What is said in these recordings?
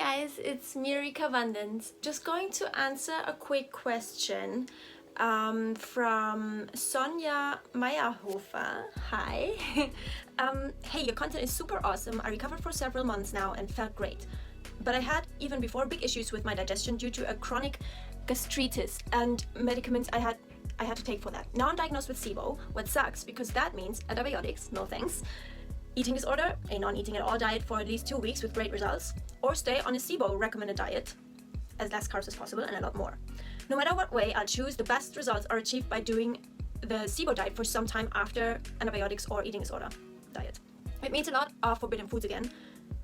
guys, it's Mirika Vandens. Just going to answer a quick question from Sonja Meyerhofer. Hi. Hey, your content is super awesome. I recovered for several months now and felt great. But I had, even before, big issues with my digestion due to a chronic gastritis and medicaments I had to take for that. Now I'm diagnosed with SIBO, what sucks because that means antibiotics, no thanks. Eating disorder, a non-eating at all diet for at least 2 weeks with great results, or stay on a SIBO recommended diet, as less carbs as possible and a lot more. No matter what way I'll choose, the best results are achieved by doing the SIBO diet for some time after antibiotics or eating disorder diet. It means a lot of forbidden foods again.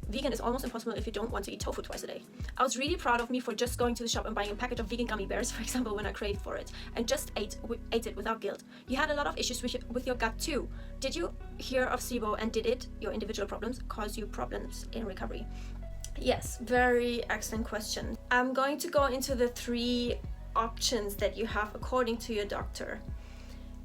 Vegan is almost impossible if you don't want to eat tofu twice a day. I was really proud of me for just going to the shop and buying a packet of vegan gummy bears, for example, when I craved for it, and just ate it without guilt. You had a lot of issues with your gut too. Did you hear of SIBO, and did it, your individual problems, cause you problems in recovery? Yes, very excellent question. I'm going to go into the 3 options that you have according to your doctor.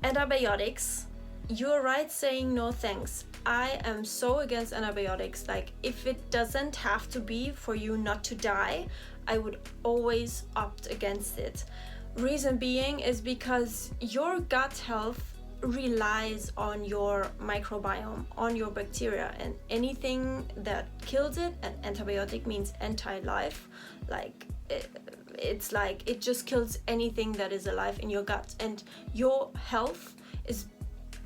Antibiotics. You're right saying no thanks. I am so against antibiotics. Like, if it doesn't have to be for you not to die, I would always opt against it. Reason being is because your gut health relies on your microbiome, on your bacteria, and anything that kills it, and antibiotic means anti-life, like it's like it just kills anything that is alive in your gut, and your health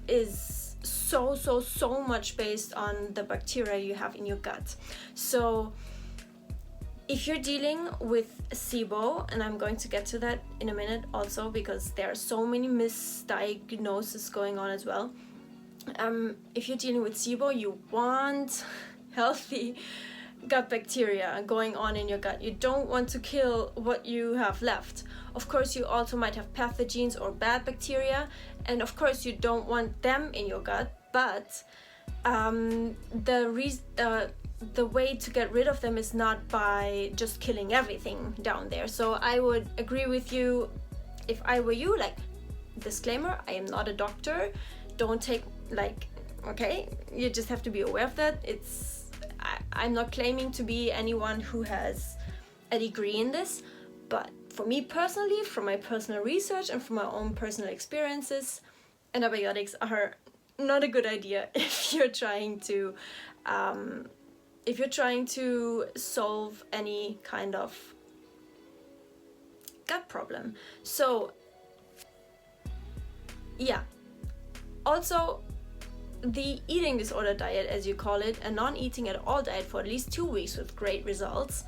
is so much based on the bacteria you have in your gut. So if you're dealing with SIBO, and I'm going to get to that in a minute also because there are so many misdiagnoses going on as well. If you're dealing with SIBO, you want healthy gut bacteria going on in your gut. You don't want to kill what you have left. Of course, you also might have pathogens or bad bacteria, and of course you don't want them in your gut, but the way to get rid of them is not by just killing everything down there. So I would agree with you if I were you. Like, disclaimer, I am not a doctor. Don't take, like, okay, you just have to be aware of that. I'm not claiming to be anyone who has a degree in this, but for me personally, from my personal research and from my own personal experiences, antibiotics are not a good idea if you're trying to solve any kind of gut problem. So yeah, also the eating disorder diet, as you call it, a non-eating at all diet for at least 2 weeks with great results,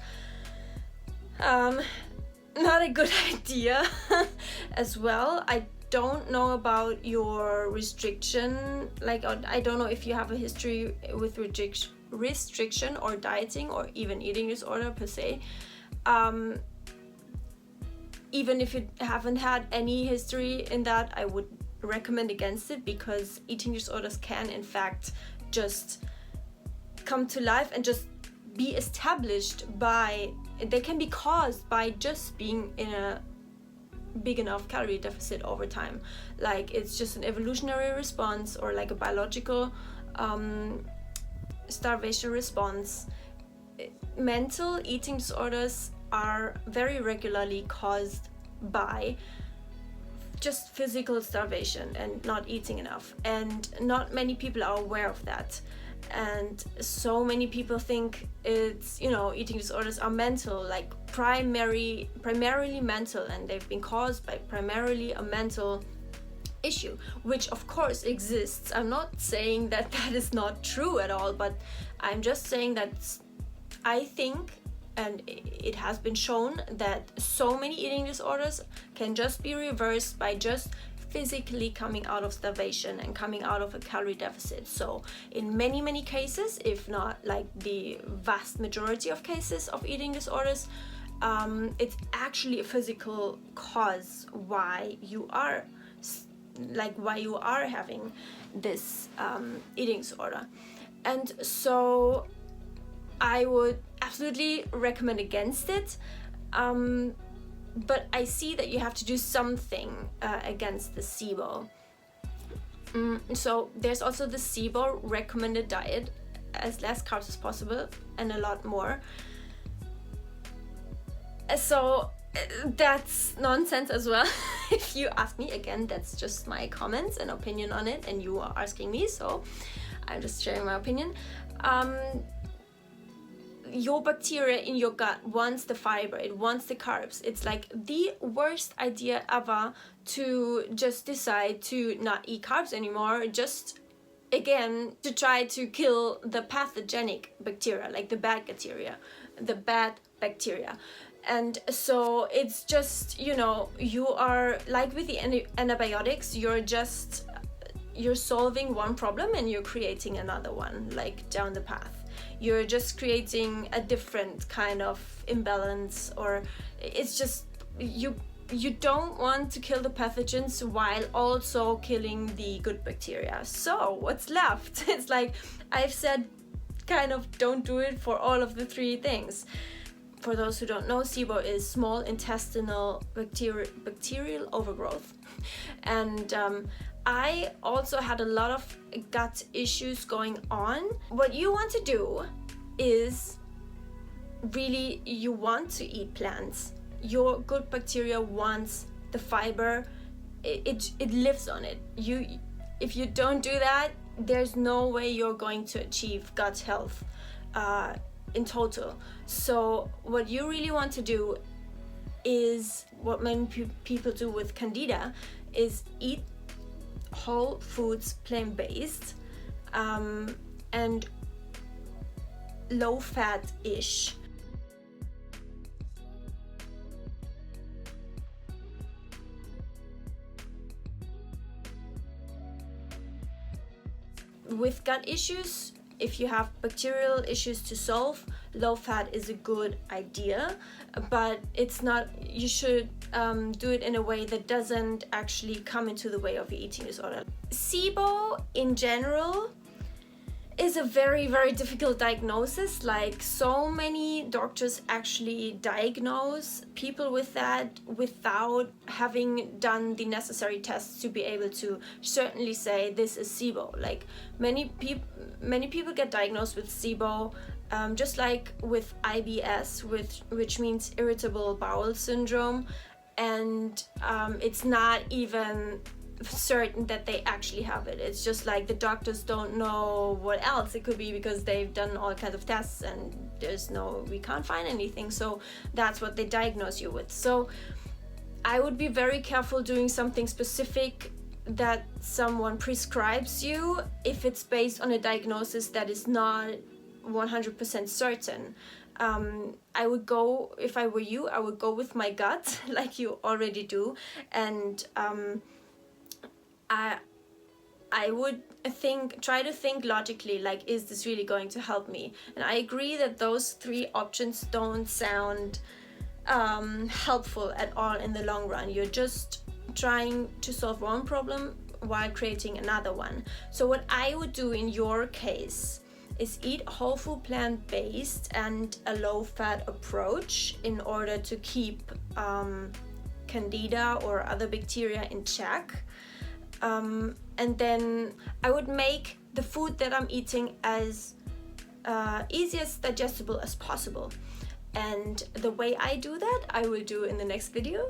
not a good idea as well. I don't know about your restriction, like, I don't know if you have a history with restriction or dieting or even eating disorder per se. Even if you haven't had any history in that, I would recommend against it, because eating disorders can in fact just come to life and just be established they can be caused by just being in a big enough calorie deficit over time. Like, it's just an evolutionary response or like a biological starvation response. Mental eating disorders are very regularly caused by just physical starvation and not eating enough, and not many people are aware of that. And so many people think it's, eating disorders are mental, like primarily mental, and they've been caused by primarily a mental issue, which of course exists. I'm not saying that is not true at all, but I'm just saying that I think, and it has been shown, that so many eating disorders can just be reversed by just physically coming out of starvation and coming out of a calorie deficit. So in many cases, if not like the vast majority of cases of eating disorders, it's actually a physical cause why you are having this eating disorder. And so I would absolutely recommend against it, but I see that you have to do something against the SIBO. So there's also the SIBO recommended diet, as less carbs as possible and a lot more. So that's nonsense as well. If you ask me, again, that's just my comments and opinion on it, and you are asking me, so I'm just sharing my opinion. Your bacteria in your gut wants the fiber, it wants the carbs. It's like the worst idea ever to just decide to not eat carbs anymore, just again to try to kill the pathogenic bacteria, like the bad bacteria. And so it's just, you know, you are like with the antibiotics, you're solving one problem and you're creating another one, like down the path. You're just creating a different kind of imbalance, or it's just you don't want to kill the pathogens while also killing the good bacteria. So what's left? It's like I've said, kind of don't do it for all of the three things. For those who don't know, SIBO is small intestinal bacterial overgrowth. And I also had a lot of gut issues going on. What you want to do is really, you want to eat plants. Your good bacteria wants the fiber. It lives on it. If you don't do that, there's no way you're going to achieve gut health in total. So what you really want to do is what many people do with candida, is eat whole foods, plant-based, and low fat-ish. With gut issues, if you have bacterial issues to solve, low fat is a good idea, but it's not, you should do it in a way that doesn't actually come into the way of your eating disorder. SIBO in general is a very, very difficult diagnosis. Like, so many doctors actually diagnose people with that without having done the necessary tests to be able to certainly say this is SIBO. Like, many people get diagnosed with SIBO, just like with IBS, which means irritable bowel syndrome, and it's not even certain that they actually have it. It's just like the doctors don't know what else it could be, because they've done all kinds of tests and we can't find anything. So that's what they diagnose you with. So I would be very careful doing something specific that someone prescribes you if it's based on a diagnosis that is not 100% certain. I would go, if I were you, I would go with my gut like you already do, and I would try to think logically, like, is this really going to help me? And I agree that those three options don't sound helpful at all in the long run. You're just trying to solve one problem while creating another one. So what I would do in your case is eat whole food, plant-based, and a low-fat approach in order to keep candida or other bacteria in check. And then I would make the food that I'm eating as easy as digestible as possible. And the way I do that, I will do in the next video.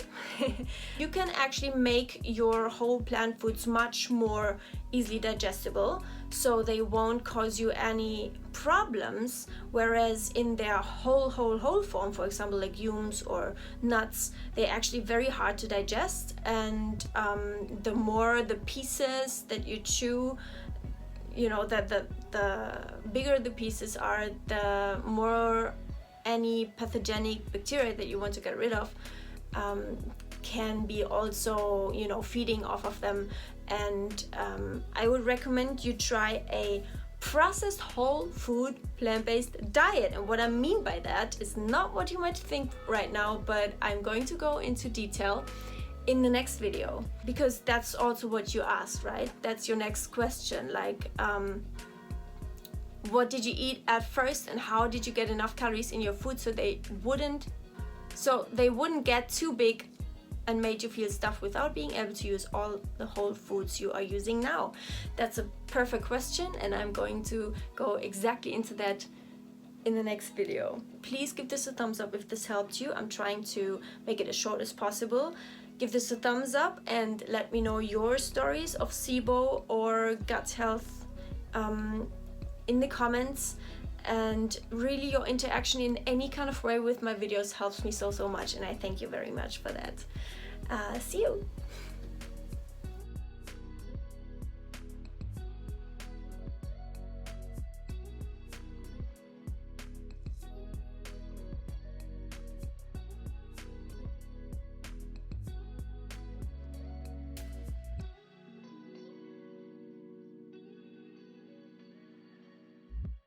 You can actually make your whole plant foods much more easily digestible, so they won't cause you any problems, whereas in their whole form, for example legumes or nuts, they're actually very hard to digest, and the more the pieces that you chew, you know, that the bigger the pieces are, the more any pathogenic bacteria that you want to get rid of can be also, you know, feeding off of them. And I would recommend you try a processed whole food plant-based diet. And what I mean by that is not what you might think right now, but I'm going to go into detail in the next video, because that's also what you asked, right? That's your next question, like what did you eat at first, and how did you get enough calories in your food so they wouldn't get too big and made you feel stuffed without being able to use all the whole foods you are using now? That's a perfect question, and I'm going to go exactly into that in the next video. Please give this a thumbs up if this helped you. I'm trying to make it as short as possible. Give this a thumbs up and let me know your stories of SIBO or gut health in the comments. And really, your interaction in any kind of way with my videos helps me so much, and I thank you very much for that. See you!